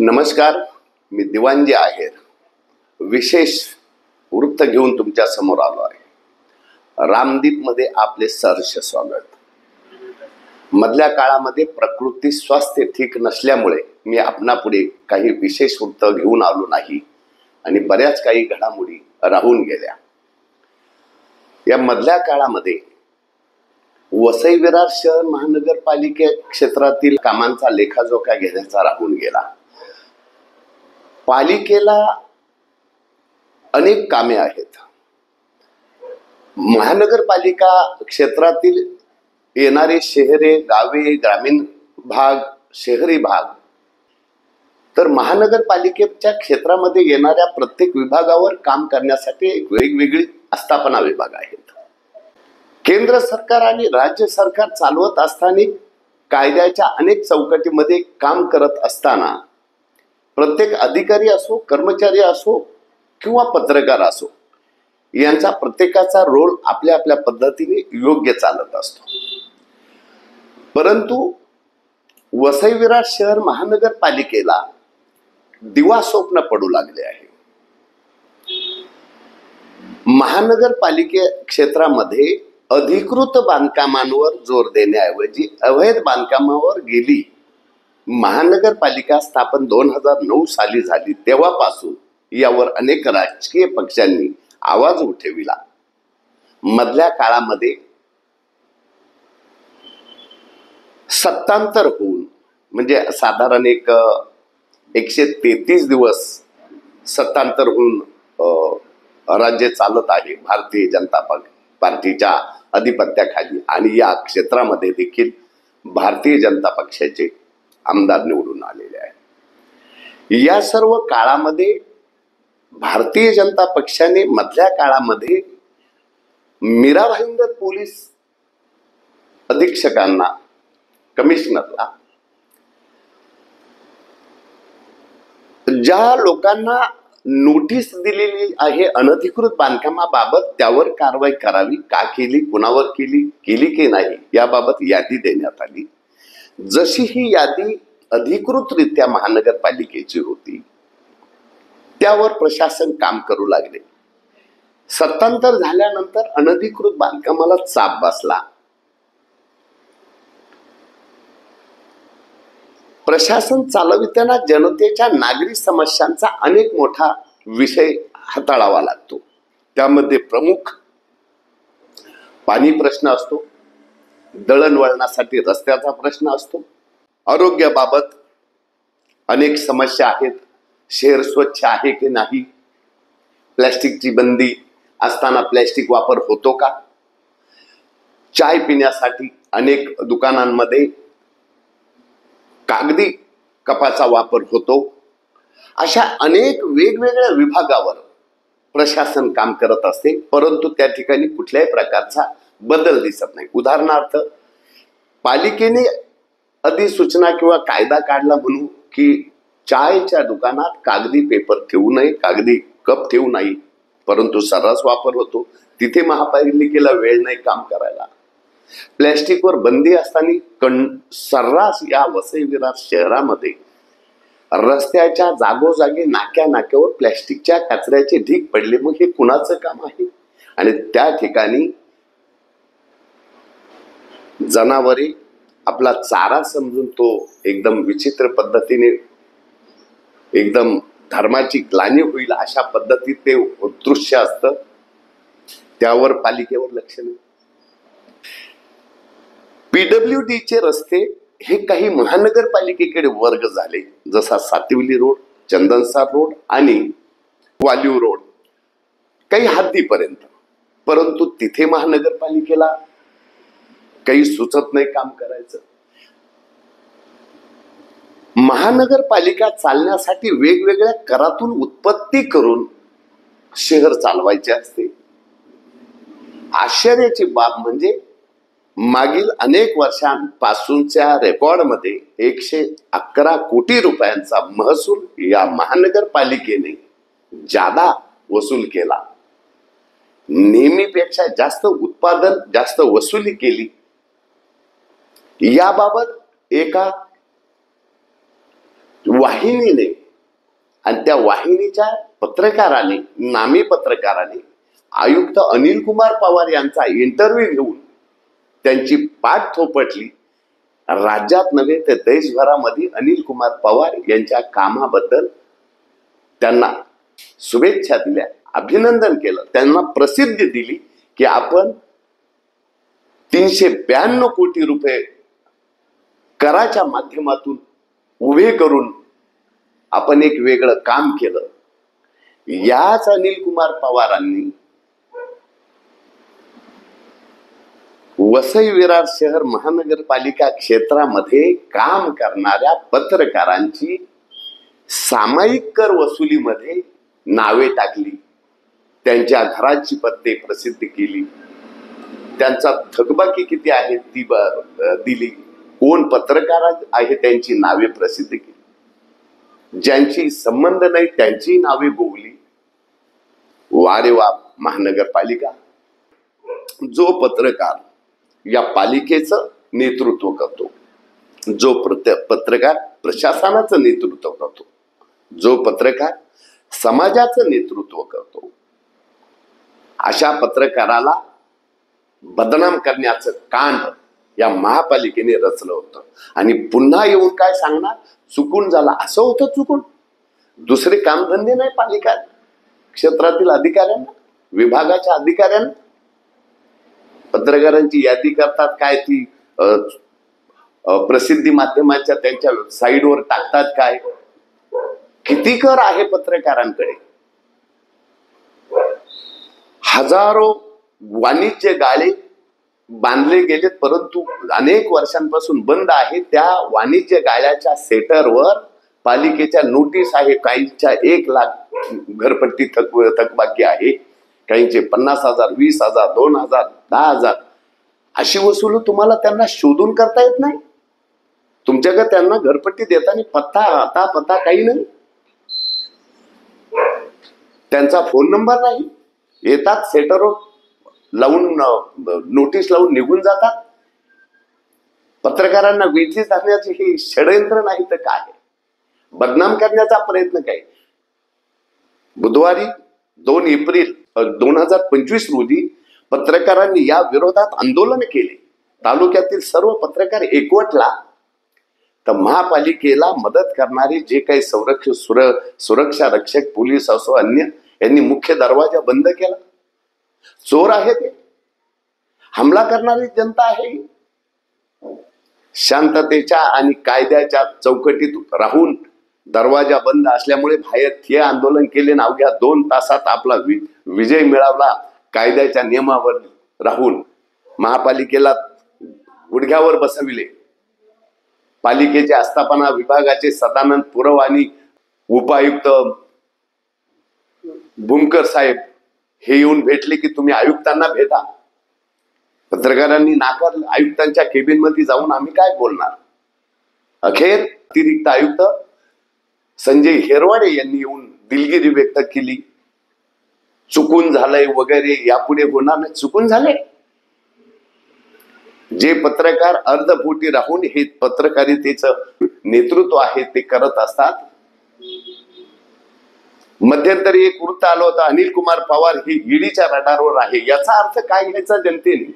नमस्कार, मी दिवाणजी आहेर विशेष वृत्त घेऊन तुमच्या समोर आलो आहे। रामदीपमध्ये आपले सहर्ष स्वागत। मधल्या काळामध्ये प्रकृती स्वास्थ्य ठीक नसल्यामुळे मी आपणापुढे काही विशेष वृत्त घेऊन आलो नाही आणि बऱ्याच काही घडामोडी राहून गेल्या। या मधल्या काळामध्ये वसई विरार शहर महानगरपालिके क्षेत्रातील कामांचा लेखाजोखा घेण्याचा राहून गेला। पालिकेला अनेक कामे आहेत। महानगरपालिका क्षेत्रातील येणारे शहरे, गावे, ग्रामीण भाग, शहरी भाग, तर महानगरपालिकेच्या क्षेत्रामध्ये येणाऱ्या प्रत्येक विभागावर काम करण्यासाठी एक वेगवेगळी आस्थापना विभाग आहेत। केंद्र सरकार आणि राज्य सरकार चालवत असताना कायद्याच्या अनेक चौकटीमध्ये काम करत असताना प्रत्येक अधिकारी असो, कर्मचारी असो किंवा पत्रकार असो, यांचा प्रत्येकाचा रोल आपल्या आपल्या पद्धतीने योग्य चालत असतो। परंतु वसई विरार शहर महानगरपालिकेला दिवा स्वप्न पडू लागले आहे। महानगरपालिके क्षेत्रामध्ये अधिकृत बांधकामांवर जोर देण्याऐवजी अवैध बांधकामावर गेली। महानगरपालिका स्थापन 2009 साली झाली, तेव्हापासून यावर अनेक राजकीय पक्षांनी आवाज उठविला। मधल्या काळामध्ये सत्तांतर होऊन, म्हणजे साधारण 133 दिवस सत्तांतर होऊन राज्य चालत आहे भारतीय जनता पार्टीच्या अधिपत्याखाली, आणि या क्षेत्रामध्ये देखील भारतीय जनता पक्षाचे आमदार निवडून आलेले आहे। या सर्व काळामध्ये भारतीय जनता पक्षाने मधल्या काळामध्ये मीरा भाईंदर पोलीस अधीक्षकांना, कमिशनरला, ज्या लोकांना नोटीस दिलेली आहे अनधिकृत बांधकामाबाबत, त्यावर कारवाई करावी, का केली, कुणावर केली की नाही, याबाबत यादी देण्यात आली। जशी ही यादी अधिकृतरित्या महानगरपालिकेची होती, त्यावर प्रशासन काम करू लागले। सत्तांतर झाल्यानंतर अनधिकृत बांधकामाला चाप बसला। प्रशासन चालविताना जनतेच्या नागरी समस्यांचा अनेक मोठा विषय हाताळावा लागतो। त्यामध्ये प्रमुख पाणी प्रश्न असतो, दळणवळणासाठी रस्त्याचा प्रश्न असतो, आरोग्याबाबत अनेक समस्या आहेत, शहर स्वच्छ आहे की नाही, प्लॅस्टिकची बंदी असताना प्लॅस्टिक वापर होतो का, चाय पिण्यासाठी अनेक दुकानांमध्ये कागदी कपाचा वापर होतो। अशा अनेक वेगवेगळ्या विभागावर प्रशासन काम करत असते, परंतु त्या ठिकाणी कुठल्याही प्रकारचा बदल दिसत नाही। उदाहरणार्थ, पालिकेने अधिसूचना किंवा कायदा काढला म्हणून की चायच्या दुकानात कागदी पेपर ठेवू नये, कागदी कप ठेवू नये, परंतु सर्रास वापर होतो। तिथे महापालिकेला वेळ नाही काम करायला। प्लॅस्टिकवर बंदी असताना सर्रास या वसई विरार शहरामध्ये रस्त्याच्या जागोजागी, नाक्या नाक्यावर प्लॅस्टिकच्या कचऱ्याचे ढीग पडले। मग हे कुणाचं काम आहे? आणि त्या ठिकाणी जनावरे आपला चारा समजून तो एकदम विचित्र पद्धतीने, एकदम धर्माची ग्लानी होईल अशा पद्धतीत ते दृश्य असतं, त्यावर पालिकेवर लक्ष नाही। PWDचे रस्ते हे काही महानगरपालिकेकडे वर्ग झाले, जसा सातिवली रोड, चंदनसार रोड आणि वालीव रोड, काही हद्दीपर्यंत, परंतु तिथे महानगरपालिकेला काही सुचत नाही काम करायचं। महानगरपालिका चालण्यासाठी वेगवेगळ्या करातून उत्पत्ती करून शहर चालवायचे असते। आश्चर्याची बाब म्हणजे मागील अनेक वर्षांपासूनच्या रेकॉर्डमध्ये 111 कोटी रुपयांचा महसूल या महानगरपालिकेने जादा वसूल केला। नेहमीपेक्षा जास्त उत्पादन, जास्त वसुली केली। याबाबत एका वाहिनीने आणि त्या वाहिनीच्या पत्रकाराने, नामी पत्रकाराने आयुक्त अनिल कुमार पवार यांचा इंटरव्ह्यू घेऊन त्यांची पाठ थोपटली. राज्यात नव्हे तर देशभरामध्ये अनिल कुमार पवार यांच्या कामाबद्दल त्यांना शुभेच्छा दिल्या, अभिनंदन केलं, त्यांना प्रसिद्धी दिली की आपण 392 कोटी रुपये कराच्या माध्यमातून उभे करून आपण एक वेगळं काम केलं. याच अनिल कुमार पवारांनी वसई विरार शहर महानगरपालिका क्षेत्रामध्ये काम करणाऱ्या पत्रकारांची सामायिक कर वसुलीमध्ये नावे टाकली, त्यांच्या घराची पत्ते प्रसिद्ध केली, त्यांचा थकबाकी किती आहे ती दिली, कोण पत्रकार आहे त्यांची नावे प्रसिद्ध केली, ज्यांची संबंध नाही त्यांची नावे गोवली. वारे वा महानगरपालिका. जो पत्रकार या पालिकेचं नेतृत्व करतो, जो पत्रकार प्रशासनाचं नेतृत्व करतो, जो पत्रकार समाजाचं नेतृत्व करतो, अशा पत्रकाराला बदनाम करण्याचं कांड या महापालिकेने रचलं होतं. आणि पुन्हा येऊन काय सांगणार, चुकून झाला, असं होतं चुकून. दुसरे कामधंदे नाही पालिका क्षेत्रातील अधिकाऱ्यांना, विभागाच्या अधिकाऱ्यांना. पत्रकारांची यादी करतात काय, ती प्रसिद्धी माध्यमाच्या त्यांच्या साईडवर टाकतात काय. किती कर आहे पत्रकारांकडे. हजारो वाणिज्य गाळे बांधले गेलेत, परंतु अनेक वर्षांपासून बंद आहे. त्या वाणिज्य गाळ्याच्या सेटरवर पालिकेच्या नोटीस आहे. काहींच्या 1 लाख घरपट्टी थकबाकी आहे, काहींचे 50,000, 20,000, 2,000, 10,000 अशी वसूल तुम्हाला त्यांना शोधून करता येत नाही. तुमच्याकडे त्यांना घरपट्टी देताना पत्ता काही नाही, त्यांचा फोन नंबर नाही. येतात सेटरवर लावून नोटीस लावून निघून जातात. पत्रकारांना वेठीस धरण्याचे हे षडयंत्र नाही तर काय, बदनाम करण्याचा प्रयत्न काय. बुधवारी 2 एप्रिल 2025 रोजी पत्रकारांनी या विरोधात आंदोलन केले. तालुक्यातील सर्व पत्रकार एकवटला. तर महापालिकेला मदत करणारे जे काही सुरक्षा रक्षक, पोलीस असो अन्य, यांनी मुख्य दरवाजा बंद केला. चोर आहे ते, हमला करणारी जनता आहे. शांततेच्या आणि कायद्याच्या चौकटीत राहून दरवाजा बंद असल्यामुळे बाहेर हे आंदोलन केले. अवघ्या 2 तासात आपला विजय मिळवला. कायद्याच्या नियमावर राहून महापालिकेला गुडघ्यावर बसविले. पालिकेचे आस्थापना विभागाचे सदानंद पुरव आणि उपायुक्त भूमकर साहेब हे येऊन भेटले की तुम्ही आयुक्तांना भेटा. पत्रकारांनी नाकारलं. आयुक्तांच्या केबिन मध्ये जाऊन आम्ही काय बोलणार. अखेर अतिरिक्त आयुक्त संजय हेरवाडे यांनी येऊन दिलगिरी व्यक्त केली. चुकून झालंय वगैरे, यापुढे होणार नाही. चुकून झाले. जे पत्रकार अर्धपोटी राहून हे पत्रकारितेचं नेतृत्व आहे ते करत असतात. मध्यंतरी एक वृत्त आलं होतं, अनिल कुमार पवार ही ईडीच्या रडारवर आहे. याचा अर्थ काय घ्यायचा जनतेने.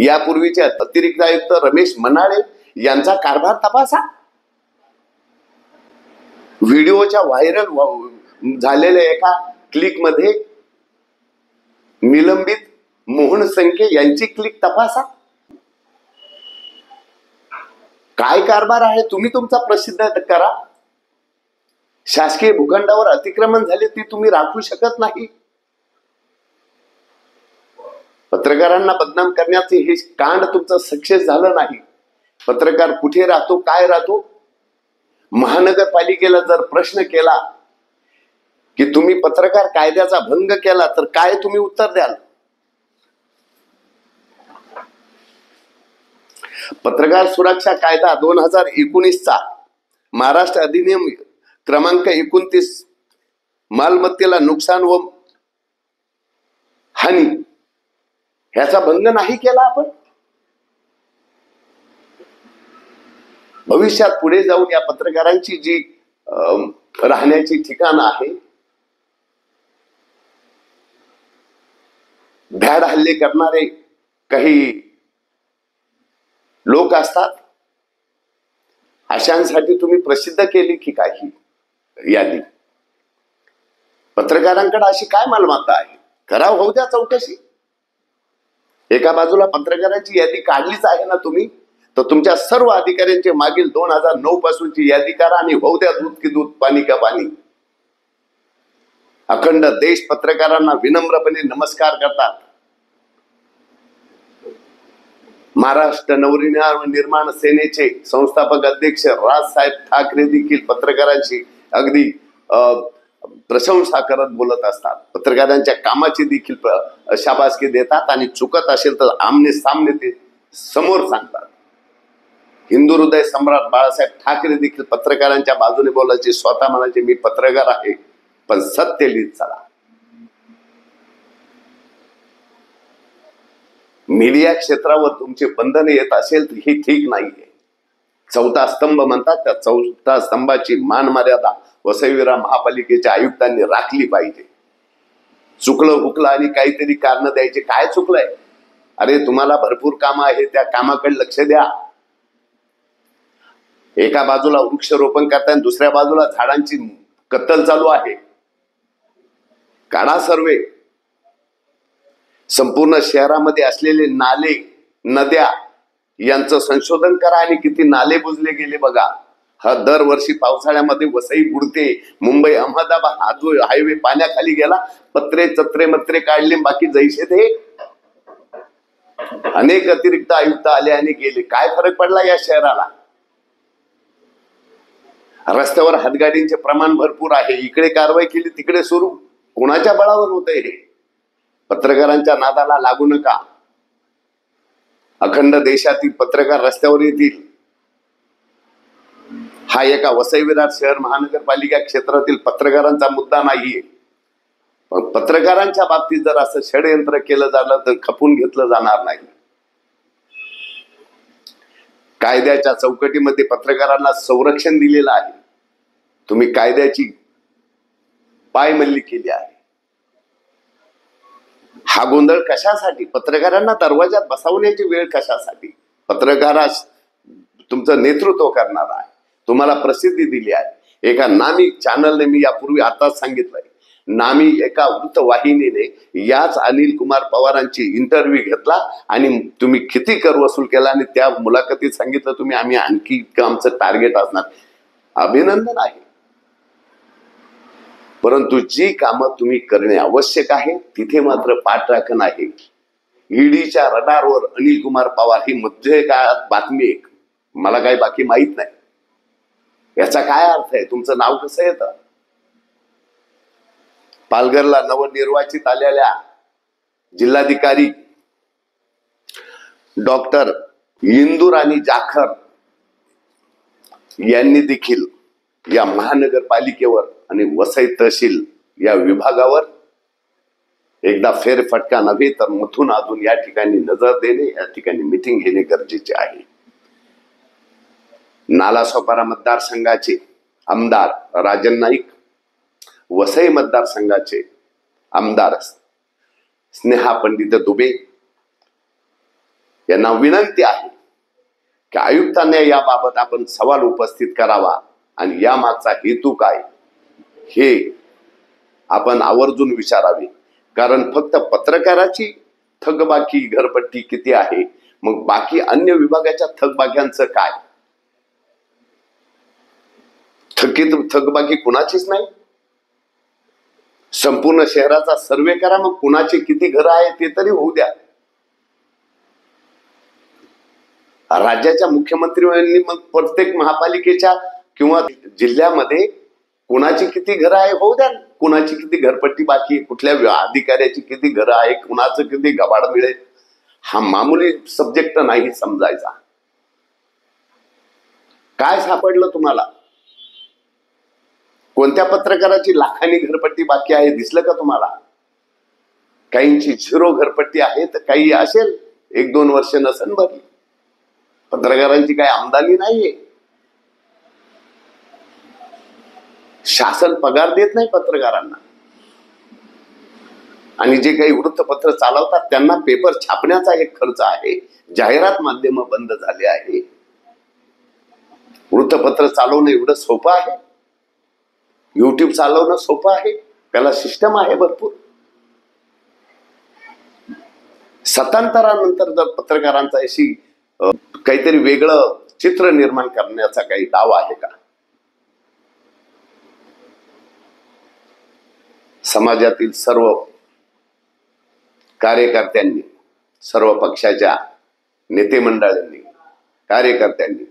यापूर्वीचे अतिरिक्त आयुक्त रमेश मनाळे यांचा कारभार तपासा. व्हिडिओच्या व्हायरल झालेल्या एका क्लिक मध्ये निलंबित मोहन संखे यांची क्लिक तपासा. काय कारभार आहे तुम्ही तुमचा प्रसिद्ध करा. शासकीय भूखंडावर अतिक्रमण झाले ते तुम्ही राखू शकत नाही. पत्रकारांना बदनाम करण्याचे हे कांड तुमचं सक्सेस झालं नाही. पत्रकार कुठे राहतो, काय राहतो. महानगरपालिकेला जर प्रश्न केला की तुम्ही पत्रकार कायद्याचा भंग केला तर काय तुम्ही उत्तर द्याल. पत्रकार सुरक्षा कायदा 2019 चा महाराष्ट्र अधिनियम क्रमांक 29 मालमत्तेला नुकसान व हानी ह्याचा भंग नाही केला आपण. भविष्यात पुढे जाऊन या पत्रकारांची जी राहण्याची ठिकाणं आहे, भ्याड हल्ले करणारे काही लोक असतात, अशांसाठी तुम्ही प्रसिद्ध केली की काही यादी? पत्रकारांकडे अशी काय मालमत्ता आहे? करा, होऊ द्या चौकशी. एका बाजूला पत्रकारांची यादी काढलीच आहे ना तुम्ही, तर तुमच्या सर्व अधिकाऱ्यांचे मागील 2009 पासूनची यादी करा आणि होऊ द्या दूध की दूध, पाणी का पाणी. अखंड देश पत्रकारांना विनम्रपणे नमस्कार करतात. महाराष्ट्र नवनिर्माण सेनेचे संस्थापक अध्यक्ष राजसाहेब ठाकरे देखील पत्रकारांची अगदी प्रशंसा करत बोलत असतात. पत्रकारांच्या कामाची देखील शाबासकी देतात आणि चुकत असेल तर आमने सामने ते समोर सांगतात. हिंदू हृदय सम्राट बाळासाहेब ठाकरे देखील पत्रकारांच्या बाजूने बोलायचे, स्वतः म्हणायचे मी पत्रकार आहे पण सत्य लिहित चला. मीडिया क्षेत्रावर तुमचे बंधने येत असेल तर हे ठीक नाहीये. चौथा स्तंभ म्हणतात, त्या चौथा स्तंभाची मान मर्यादा वसई-विरार महापालिकेच्या आयुक्तांनी राखली पाहिजे. चुकलं हुकलं आणि काहीतरी कारण द्यायचे. काय चुकलंय? अरे तुम्हाला भरपूर कामं आहे, त्या कामाकडे लक्ष द्या. एका बाजूला वृक्षारोपण करताना दुसऱ्या बाजूला झाडांची कत्तल चालू आहे. काढा सर्वे. संपूर्ण शहरामध्ये असलेले नाले नद्या यांचं संशोधन करा आणि किती नाले बुजले गेले बघा. हा दरवर्षी पावसाळ्यामध्ये वसई बुडते, मुंबई अहमदाबाद हायवे पाण्याखाली गेला, पत्रे चत्रे मत्रे काढले, बाकी जैसे ते. अनेक अतिरिक्त आयुक्त आले आणि गेले. काय फरक पडला या शहराला? रस्त्यावर हातगाडींचे प्रमाण भरपूर आहे. इकडे कारवाई केली तिकडे सुरू. कोणाच्या बळावर होतंय हे? पत्रकारांच्या नादाला लागू नका. अखंड देशातील पत्रकार रस्त्यावर येतील. हा एका वसई-विरार शहर महानगरपालिका क्षेत्रातील पत्रकारांचा मुद्दा नाहीये. पण पत्रकारांच्या बाबतीत जर असं षडयंत्र केलं झालं तर खपून घेतलं जाणार नाही. कायद्याच्या चौकटीमध्ये पत्रकारांना संरक्षण दिलेलं आहे. तुम्ही कायद्याची पायमल्ली केली आहे. हा गोंधळ कशासाठी? पत्रकारांना दरवाजात बसवण्याची वेळ कशासाठी? पत्रकारास तुमचं नेतृत्व करणार आहे, तुम्हाला प्रसिद्धी दिली आहे. एका नामी चॅनलने, मी यापूर्वी आताच सांगितलंय, नामी एका वृत्तवाहिनीने याच अनिल कुमार पवारांची इंटरव्ह्यू घेतला आणि तुम्ही किती कर वसूल केला आणि त्या मुलाखतीत सांगितलं तुम्ही आम्ही आणखी इतकं आमचं टार्गेट असणार. अभिनंदन आहे. परंतु जी कामं तुम्ही करणे आवश्यक आहे तिथे मात्र पाठराखण आहे. ईडीच्या रडारवर अनिल कुमार पवार ही मध्य काळात बातमी एक, मला काही बाकी माहित नाही. याचा काय अर्थ आहे? तुमचं नाव कसं येतं? पालघरला नवनिर्वाचित आलेल्या जिल्हाधिकारी डॉक्टर इंदुराणी जाखर यांनी देखील या महानगरपालिकेवर आणि वसई तहसील या विभागावर एकदा फेरफटका नव्हे तर मथून अजून या ठिकाणी नजर देणे, या ठिकाणी मिटिंग घेणे गरजेचे आहे. नालासोपारा मतदारसंघाचे आमदार राजन नाईक, वसई मतदारसंघाचे आमदार स्नेहा पंडित दुबे यांना विनंती आहे की आयुक्तांनी याबाबत आपण सवाल उपस्थित करावा आणि यामागचा हेतू काय हे आपण आवर्जून विचारावे. कारण फक्त पत्रकाराची थकबाकी घरपट्टी किती आहे, मग बाकी अन्य विभागाच्या थकबाक्यांचं काय? थकबाकी कुणाचीच नाही. संपूर्ण शहराचा सर्वे करा, मग कुणाचे किती घरं आहे ते तरी होऊ द्या. राज्याच्या मुख्यमंत्र्यांनी मग प्रत्येक महापालिकेच्या किंवा जिल्ह्यामध्ये कुणाची किती घरं आहे होऊ द्या. कुणाची किती घरपट्टी बाकी, कुठल्या अधिकाऱ्याची किती घरं आहे, कुणाचं किती गबाड मिळेल, हा मामूली सब्जेक्ट नाही समजायचा. काय सापडलं तुम्हाला? कोणत्या पत्रकाराची लाखांनी घरपट्टी बाकी आहे दिसलं का तुम्हाला? काहींची 0 घरपट्टी आहे, तर काही असेल 1-2 वर्ष नसन भरली. पत्रकारांची काही आमदानी नाहीये. शासन पगार देत नाही पत्रकारांना, आणि जे काही वृत्तपत्र चालवतात त्यांना पेपर छापण्याचा एक खर्च आहे. जाहिरात माध्यम बंद झाले आहे. वृत्तपत्र चालवणं एवढं सोपं आहे? युट्यूब चालवणं सोपं आहे? त्याला सिस्टम आहे भरपूर. सत्तांतरानंतर जर पत्रकारांचा अशी काहीतरी वेगळं चित्र निर्माण करण्याचा काही डाव आहे का? समाजातील सर्व कार्यकर्त्यांनी, सर्व पक्षाच्या नेते मंडळांनी, कार्यकर्त्यांनी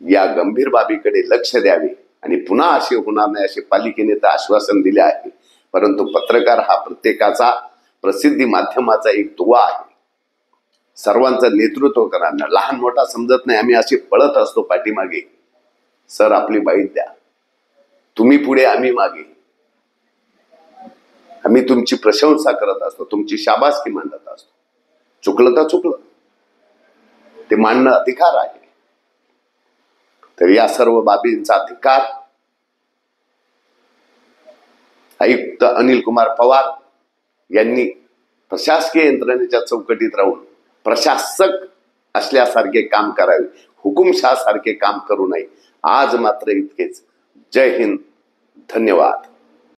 या गंभीर बाबीकडे लक्ष द्यावे आणि पुन्हा असे होणार नाही असे पालिकेने तर आश्वासन दिले आहे. परंतु पत्रकार हा प्रत्येकाचा, प्रसिद्धी माध्यमाचा एक दुवा आहे. सर्वांचं नेतृत्व करणार, लहान मोठा समजत नाही. आम्ही असे पळत असतो पाठीमागे. सर आपली बाईट द्या, तुम्ही पुढे आम्ही मागे. आम्ही तुमची प्रशंसा करत असतो, तुमची शाबासकी मांडत असतो. चुकलं तर चुकलं, ते मांडणं अधिकार आहे. तर या सर्व बाबींचा अधिकार आयुक्त अनिल कुमार पवार यांनी प्रशासकीय यंत्रणेच्या चौकटीत राहून प्रशासक असल्यासारखे काम करावे, हुकुमशहा सारखे काम करू नये. आज मात्र इतकेच. जय हिंद, धन्यवाद.